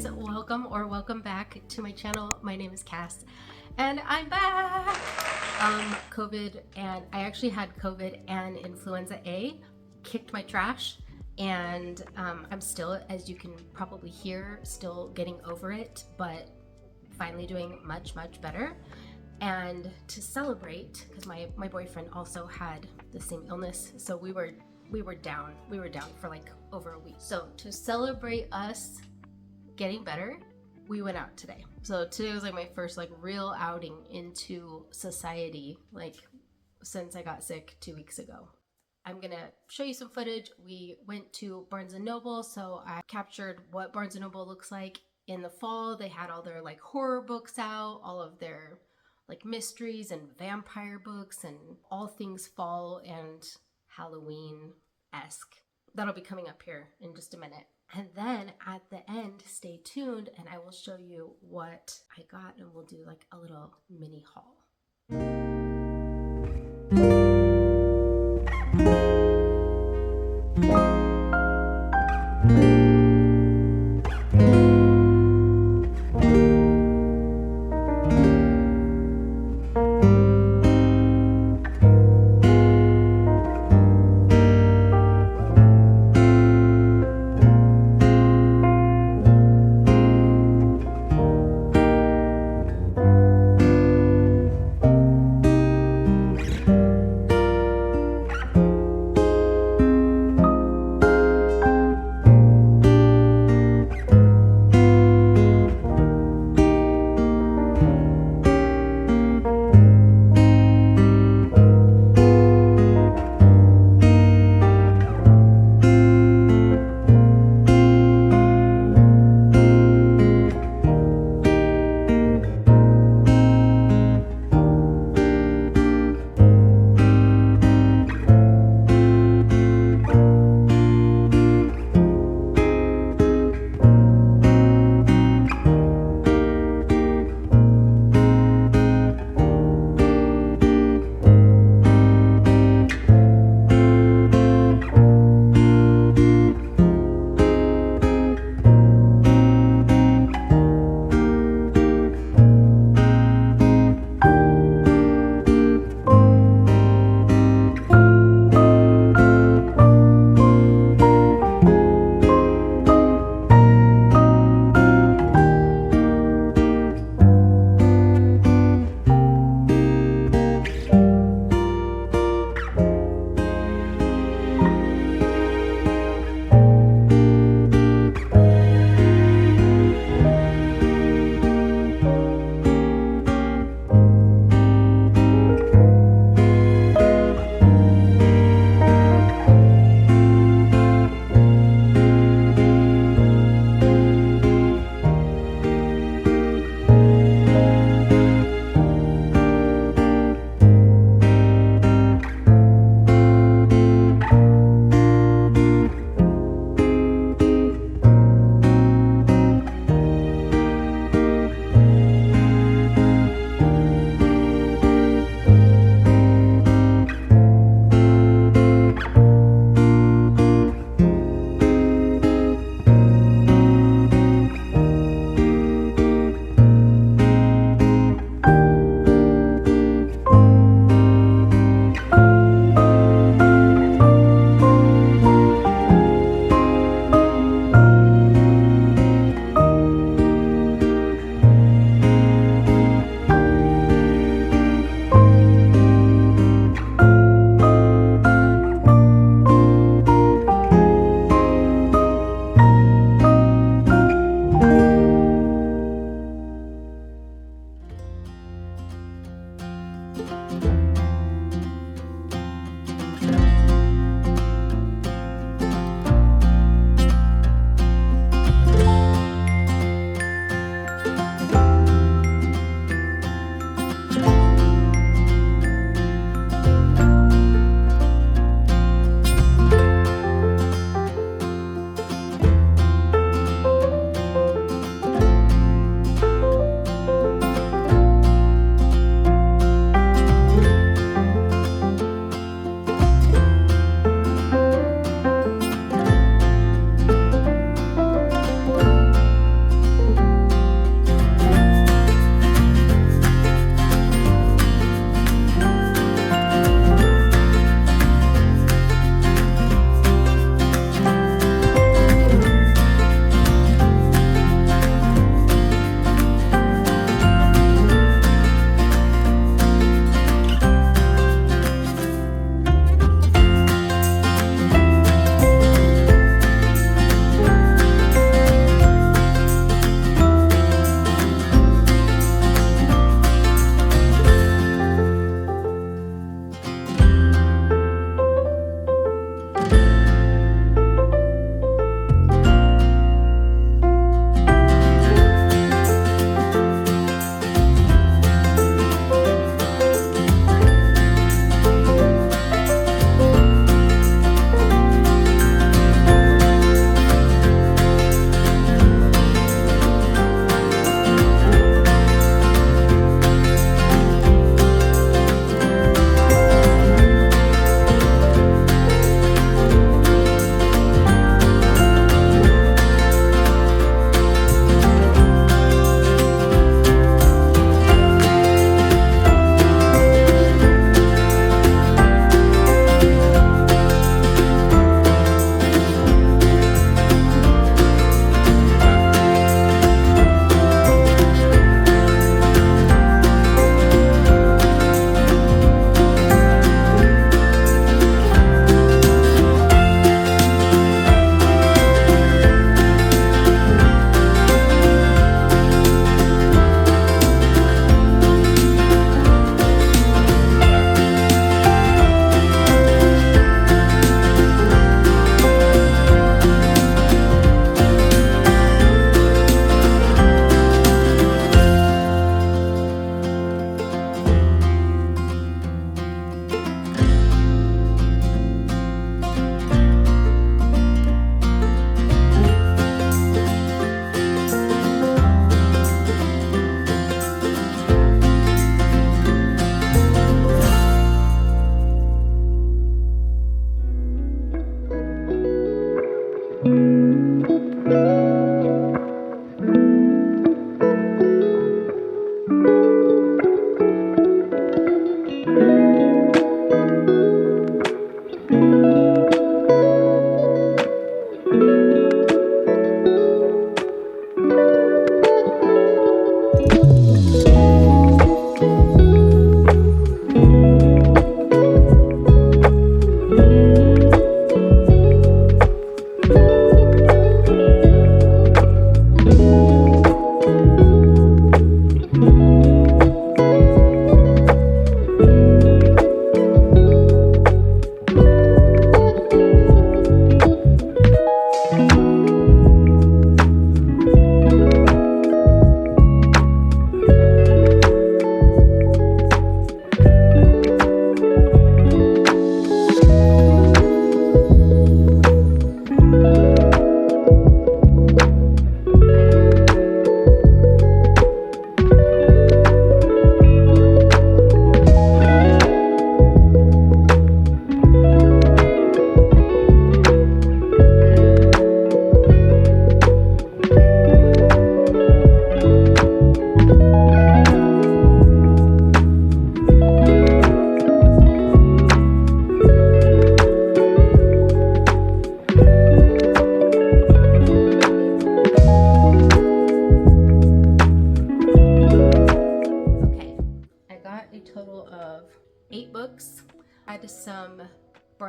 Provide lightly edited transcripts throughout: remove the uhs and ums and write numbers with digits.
guys, welcome back to my channel. My name is Cass and I'm back. COVID, and I actually had COVID and influenza A, kicked my trash, and I'm still, as you can probably hear, still getting over it, but finally doing much better. And to celebrate, because my boyfriend also had the same illness, so we were down for like over a week. So to celebrate us getting better, we went out today. So today was like my first like real outing into society, like since I got sick 2 weeks ago. I'm gonna show you some footage. We went to Barnes & Noble, so I captured what Barnes & Noble looks like in the fall. They had all their like horror books out, all of their like mysteries and vampire books and all things fall and Halloween-esque. That'll be coming up here in just a minute. And then at the end, stay tuned and I will show you what I got and we'll do like a little mini haul.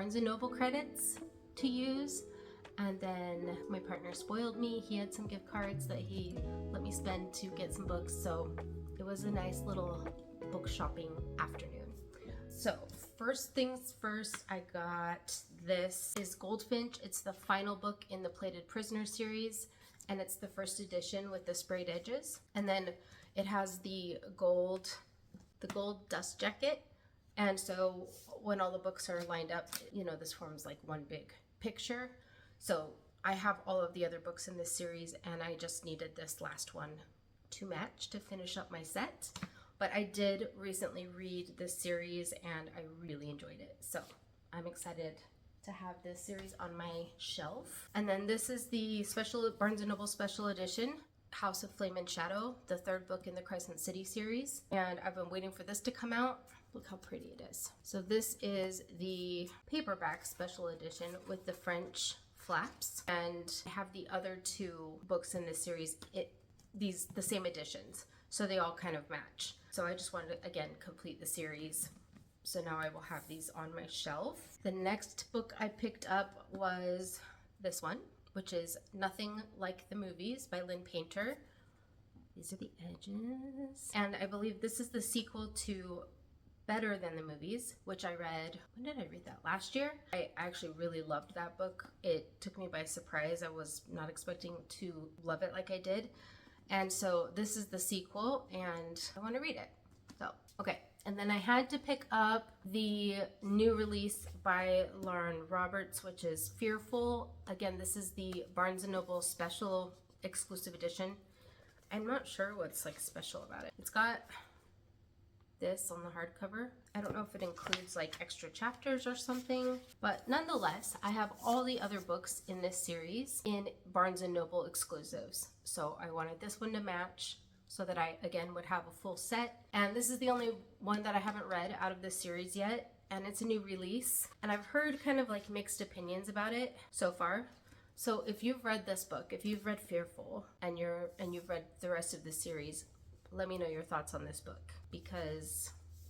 Barnes & Noble credits to use. And then my partner spoiled me. He had some gift cards that he let me spend to get some books. So it was a nice little book shopping afternoon. So first things first, I got this is Goldfinch. It's the final book in the Plated Prisoner series, and it's the first edition with the sprayed edges. And then it has the gold dust jacket. And so when all the books are lined up, you know, this forms like one big picture. So I have all of the other books in this series, and I just needed this last one to match to finish up my set. But I did recently read this series and I really enjoyed it. So I'm excited to have this series on my shelf. And then this is the special Barnes & Noble special edition, House of Flame and Shadow, the third book in the Crescent City series. And I've been waiting for this to come out. Look how pretty it is. So this is the paperback special edition with the French flaps. And I have the other two books in this series, the same editions. So they all kind of match. So I just wanted to, again, complete the series. So now I will have these on my shelf. The next book I picked up was this one, which is Nothing Like the Movies by Lynn Painter. These are the edges. And I believe this is the sequel to Better Than the Movies, which I read, when did I read that? Last year? I actually really loved that book. It took me by surprise. I was not expecting to love it like I did. And so this is the sequel and I want to read it. So, okay. And then I had to pick up the new release by Lauren Roberts, which is Fearful. Again, this is the Barnes & Noble special exclusive edition. I'm not sure what's like special about it. It's got this on the hardcover. I don't know if it includes like extra chapters or something, but nonetheless, I have all the other books in this series in Barnes & Noble exclusives. So I wanted this one to match so that I, again, would have a full set. And this is the only one that I haven't read out of this series yet, and it's a new release. And I've heard kind of like mixed opinions about it so far. So if you've read this book, if you've read Fearful and you've read the rest of the series, let me know your thoughts on this book, because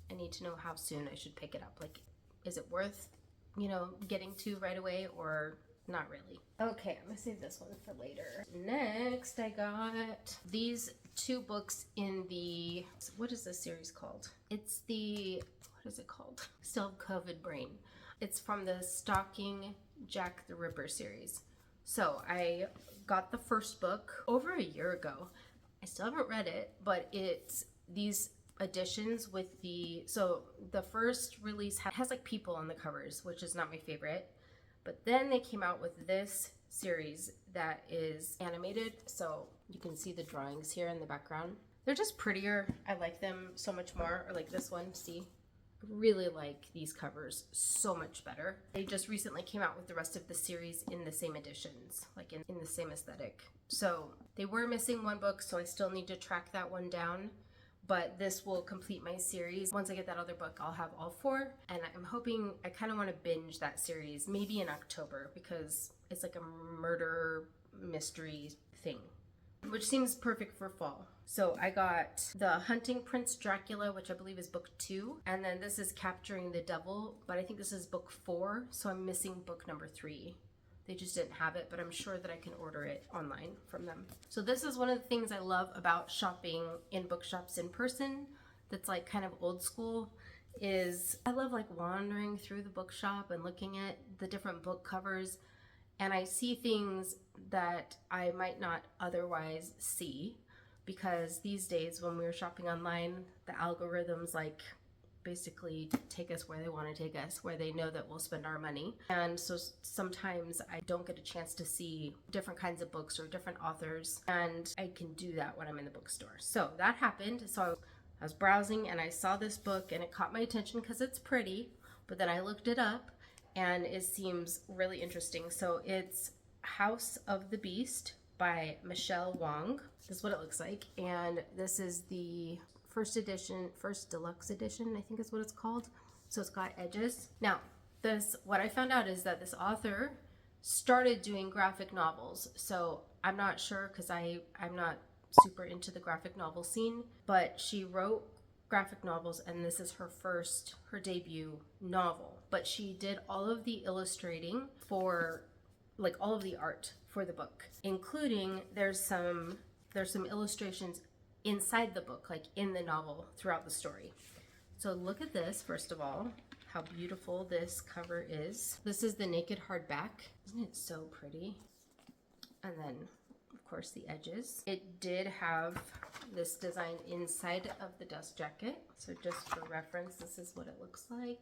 I need to know how soon I should pick it up. Like, is it worth, you know, getting to right away or not really? Okay, I'm gonna save this one for later. Next, I got these two books in the, what is this series called? It's the, what is it called? Still have COVID brain. It's from the Stalking Jack the Ripper series. So I got the first book over a year ago. I still haven't read it, but it's these editions with so the first release has like people on the covers, which is not my favorite. But then they came out with this series that is animated. So you can see the drawings here in the background. They're just prettier. I like them so much more. Or like this one, see? I really like these covers so much better. They just recently came out with the rest of the series in the same editions, like in the same aesthetic. So they were missing one book, so I still need to track that one down. But this will complete my series. Once I get that other book, I'll have all four. And I'm hoping, I kind of want to binge that series, maybe in October, because it's like a murder mystery thing, which seems perfect for fall. So I got The Hunting Prince Dracula, which I believe is book 2. And then this is Capturing the Devil, but I think this is book 4. So I'm missing book number 3. They just didn't have it, but I'm sure that I can order it online from them. So this is one of the things I love about shopping in bookshops in person that's like kind of old school, is I love like wandering through the bookshop and looking at the different book covers, and I see things that I might not otherwise see, because these days when we're shopping online, the algorithms like basically take us where they want to take us, where they know that we'll spend our money. And so sometimes I don't get a chance to see different kinds of books or different authors, and I can do that when I'm in the bookstore. So that happened. So I was browsing and I saw this book and it caught my attention because it's pretty, but then I looked it up and it seems really interesting. So it's House of the Beast by Michelle Wong. This is what it looks like, and this is the first deluxe edition, I think is what it's called. So it's got edges. Now, what I found out is that this author started doing graphic novels. So I'm not sure, because I'm not super into the graphic novel scene, but she wrote graphic novels, and this is her debut novel. But she did all of the illustrating for, like, all of the art for the book, including there's some illustrations inside the book, like in the novel throughout the story. So look at this, first of all, how beautiful this cover is. This is the naked hardback. Isn't it so pretty? And then, of course, the edges. It did have this design inside of the dust jacket. So just for reference, this is what it looks like.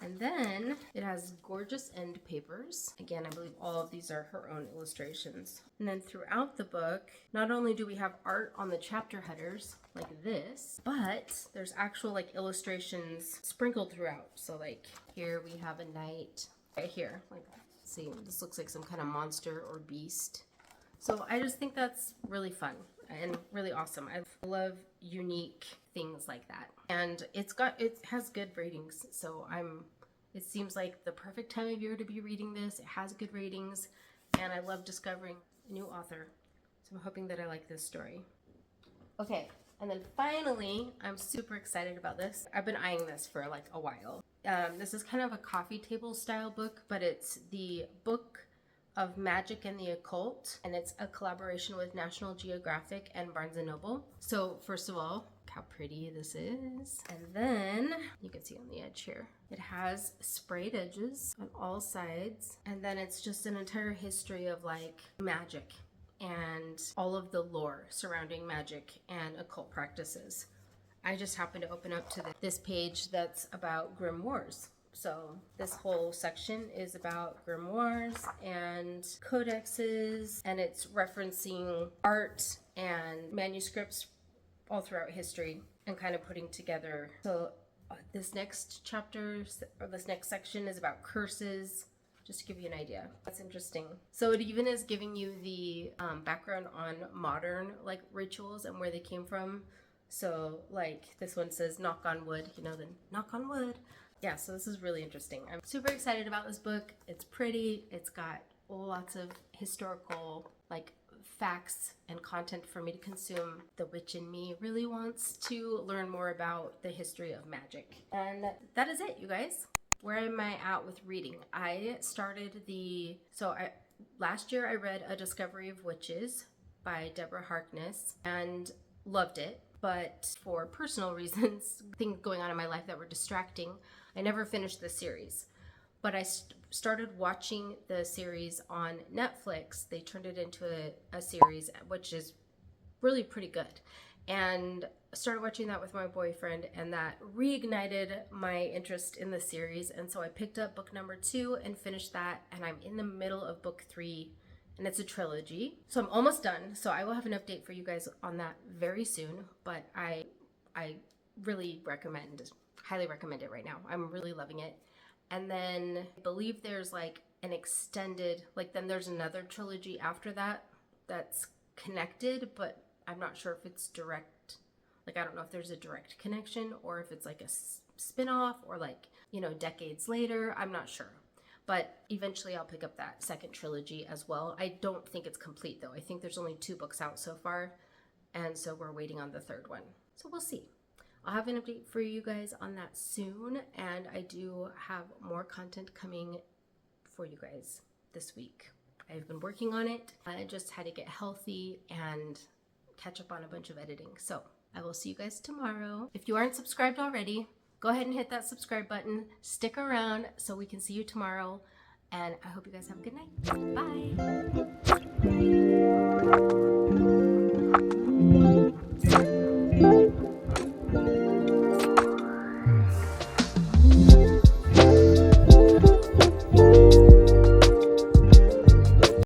And then it has gorgeous end papers. Again, I believe all of these are her own illustrations. And then throughout the book, not only do we have art on the chapter headers like this, but there's actual like illustrations sprinkled throughout. So like here we have a knight right here. Like, see, this looks like some kind of monster or beast. So I just think that's really fun and really awesome. I love unique things like that. And it has good ratings. So it seems like the perfect time of year to be reading this. It has good ratings and I love discovering a new author. So I'm hoping that I like this story. Okay, and then finally, I'm super excited about this. I've been eyeing this for like a while. This is kind of a coffee table style book, but it's the Book of Magic and the Occult, and it's a collaboration with National Geographic and Barnes & Noble. So first of all, how pretty this is. And then you can see on the edge here, it has sprayed edges on all sides. And then it's just an entire history of like magic and all of the lore surrounding magic and occult practices. I just happened to open up to this page that's about grimoires. So this whole section is about grimoires and codexes, and it's referencing art and manuscripts all throughout history and kind of putting together. So this next chapter, or this next section, is about curses, just to give you an idea. That's interesting. So it even is giving you the background on modern like rituals and where they came from. So like this one says knock on wood, you know, then knock on wood. Yeah, so this is really interesting. I'm super excited about this book. It's pretty. It's got lots of historical like facts and content for me to consume. The witch in me really wants to learn more about the history of magic. And that is it, you guys. Where am I at with reading? I started last year I read A Discovery of Witches by Deborah Harkness and loved it. But for personal reasons, things going on in my life that were distracting, I never finished the series. But I started watching the series on Netflix. They turned it into a series, which is really pretty good. And I started watching that with my boyfriend, and that reignited my interest in the series. And so I picked up book number 2 and finished that. And I'm in the middle of book 3. And it's a trilogy. So I'm almost done. So I will have an update for you guys on that very soon. But I really highly recommend it right now. I'm really loving it. And then I believe there's like an extended, like then there's another trilogy after that that's connected, but I'm not sure if it's direct. Like I don't know if there's a direct connection or if it's like a spin-off or like, you know, decades later. I'm not sure. But eventually I'll pick up that second trilogy as well. I don't think it's complete though. I think there's only 2 books out so far. And so we're waiting on the 3rd one. So we'll see. I'll have an update for you guys on that soon. And I do have more content coming for you guys this week. I've been working on it. I just had to get healthy and catch up on a bunch of editing. So I will see you guys tomorrow. If you aren't subscribed already, go ahead and hit that subscribe button. Stick around so we can see you tomorrow. And I hope you guys have a good night. Bye.